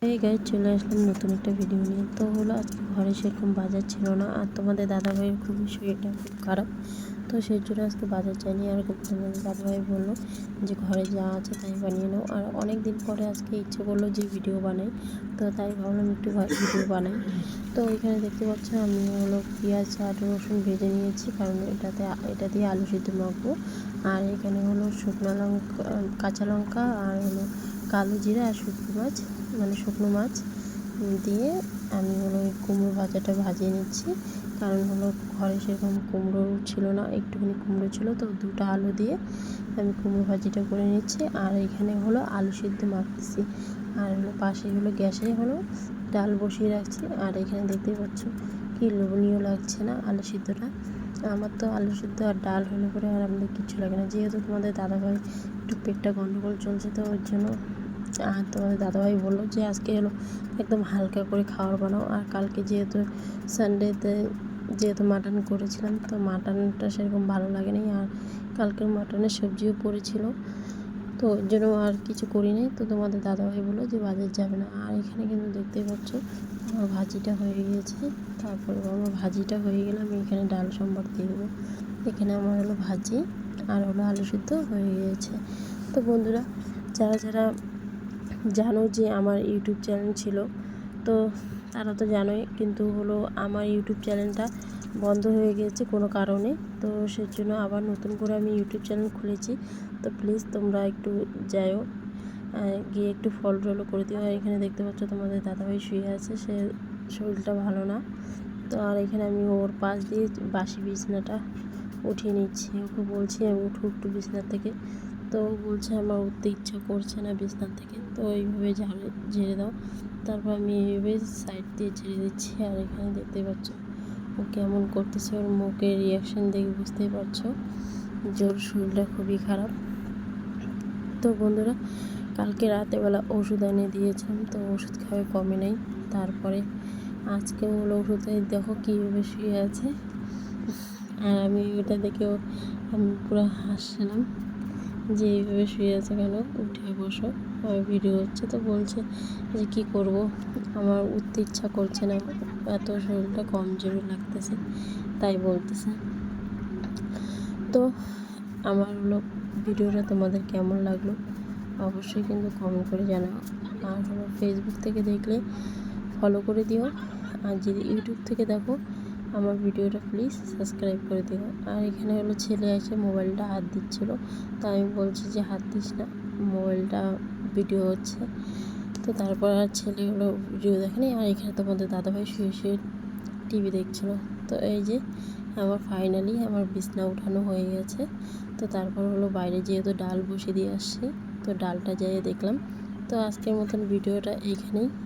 এই গাইজ চলে আসলাম নতুন একটা ভিডিও নিয়ে। তো হলো আজকে ঘরে সেরকম বাজার ছিল না, আর তোমাদের দাদাভাইয়ের খুবই শরীরটা খুব খারাপ, তো সেই জন্য আজকে বাজার যায়নি। আর তোমাদের দাদাভাই বললো যে ঘরে যা আছে তাই বানিয়ে নাও। আর অনেক দিন পরে আজকে ইচ্ছে করলো যে ভিডিও বানাই, তো তাই ভাবলাম একটু ভিডিও বানাই। তো এখানে দেখতে পাচ্ছ আমি হলো পেঁয়াজ আর রসুন ভেজে নিয়েছি, কারণ এটা দিয়ে আলু সিদ্ধ মাখবো। আর এখানে হলো শুকনো লঙ্কা, কাঁচা লঙ্কা, আর হলো কালো জিরা আর শুকনো মাছ দিয়ে আমি হলো ওই কুমড়ো ভাজাটা ভাজিয়ে নিচ্ছি। কারণ হলো ঘরে সেরকম কুমড়ো ছিল না, একটুখানি কুমড়ো ছিল, তো দুটো আলু দিয়ে আমি কুমড়ো ভাজিটা করে নিচ্ছি। আর এখানে হলো আলু সিদ্ধ মাখতেছি, আর হলো পাশে হলো গ্যাসে হলো ডাল বসিয়ে রাখছি। আর এখানে দেখতেই পাচ্ছ কি লোভনীয় লাগছে না আলু সিদ্ধটা। আমার তো আলু সিদ্ধ আর ডাল হলে পরে আর আমাদের কিচ্ছু লাগে না, যেহেতু তোমাদের দাদাভাই একটু পেটটা গন্ডগোল চলছে, তো ওর জন্য। আর তোমাদের দাদাভাই বললো যে আজকে হলো একদম হালকা করে খাবার বানাও। আর কালকে যেহেতু সানডেতে মাটন করেছিলাম, তো মাটনটা সেরকম ভালো লাগেনি, আর কালকের মাটনের সবজিও পড়েছিল, তো ওর জন্য আর কিছু করি নাই। তো তোমাদের দাদাভাই বললো যে বাজার যাবে না। আর এখানে কিন্তু দেখতেই পাচ্ছ আমার ভাজিটা হয়ে গিয়েছে। তারপরে আমার ভাজিটা হয়ে গেলে আমি এখানে ডাল সম্বার দিয়ে দেবো। এখানে আমার হলো ভাজি আর হলো আলু সিদ্ধ হয়ে গিয়েছে। তো বন্ধুরা, যারা যারা জানো যে আমার ইউটিউব চ্যানেল ছিল, তো তারা তো জানোই, কিন্তু হলো আমার ইউটিউব চ্যানেলটা বন্ধ হয়ে গিয়েছে কোনো কারণে, তো সেজন্য আবার নতুন করে আমি ইউটিউব চ্যানেল খুলেছি। তো প্লিজ তোমরা একটু যাও, গিয়ে একটু ফলো করে দিও। আর এখানে দেখতে পাচ্ছ তোমাদের দাদাভাই শুয়ে আছে, সে শরীরটা ভালো না। তো আর এখানে আমি ওর পাশ দিয়ে বাসি বিছনাটা উঠিয়ে নিচ্ছি, ওকে বলছি আমি উঠো একটু বিছনা থেকে, তো বলছে আমার উঠতে ইচ্ছা করছে না বিছনা থেকে, তো এইভাবে ঝেড়ে দাও। তারপর আমি এইভাবে সাইড দিয়ে ঝেড়ে দিচ্ছি। আর এখানে দেখতে পাচ্ছ ও কেমন করতেছে, ওর মুখের রিয়াকশান দেখে বুঝতেই পারছো যে ওর শরীরটা খুবই খারাপ। তো বন্ধুরা, কালকে রাতেবেলা ওষুধ এনে দিয়েছিলাম, তো ওষুধ খাওয়াই কমে নেই। তারপরে আজকে হলো ওষুধ দেখো কীভাবে শুয়ে আছে, আর আমি ওটা দেখেও আমি পুরো হাসছিলাম যে এইভাবে শুয়ে আছে কেন, উঠে বসো, ভিডিও হচ্ছে। তো বলছে যে কী করব, আমার উঠতে ইচ্ছা করছে না, এত শরীরটা কমজোরি লাগতেছে, তাই বলতেছে। তো আমার হলো ভিডিওটা তোমাদের কেমন লাগলো অবশ্যই কিন্তু কমেন্ট করে জানাও। আর হলো ফেসবুক থেকে দেখলে ফলো করে দিও, আর যদি ইউটিউব থেকে দেখো আমার ভিডিওটা প্লিজ সাবস্ক্রাইব করে দিও। আর এখানে হলো ছেলে এসে মোবাইলটা হাত দিচ্ছিলো, তো আমি বলছি যে হাত দিস না, মোবাইলটা ভিডিও হচ্ছে। তো তারপর আর ছেলে হলো ভিডিও দেখেনি। আর এখানে তোমাদের দাদাভাই শুয়ে শুয়ে টিভি দেখছিলো। তো এই যে আমার ফাইনালি আমার বিছনা উঠানো হয়ে গেছে। তো তারপর হলো বাইরে যেহেতু ডাল বসিয়ে দিয়ে আসছি, তো ডালটা যেয়ে দেখলাম। তো আজকের মতন ভিডিওটা এইখানেই।